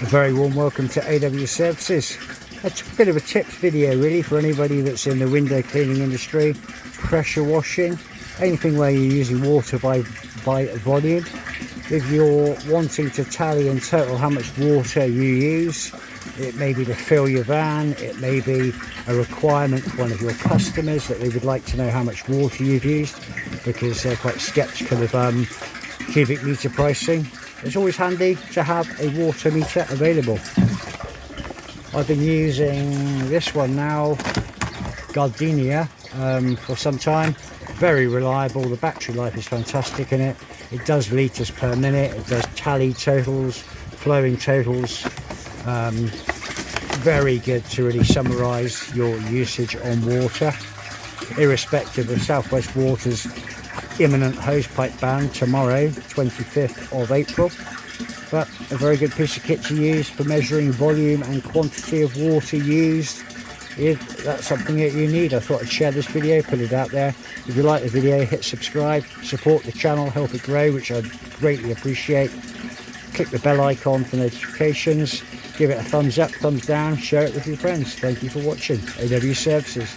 A very warm welcome to AW Services. It's a bit of a tips video really for anybody that's in the window cleaning industry, pressure washing, anything where you're using water by volume. If you're wanting to tally in total how much water you use, it may be to fill your van, it may be a requirement for one of your customers that they would like to know how much water you've used because they're quite skeptical of cubic meter pricing. It's always handy to have a water meter available. I've been using this one now, Gardena, for some time. Very reliable, the battery life is fantastic in it. It does litres per minute, it does tally totals, flowing totals. Very good to really summarise your usage on water, irrespective of South West Water's imminent hosepipe ban tomorrow, 25th of April. But a very good piece of kit to use for measuring volume and quantity of water used. If that's something that you need, I thought I'd share this video, put it out there. If you like the video, hit subscribe, support the channel, help it grow, which I'd greatly appreciate. Click the bell icon for notifications, give it a thumbs up, thumbs down, share it with your friends. Thank you for watching AW Services.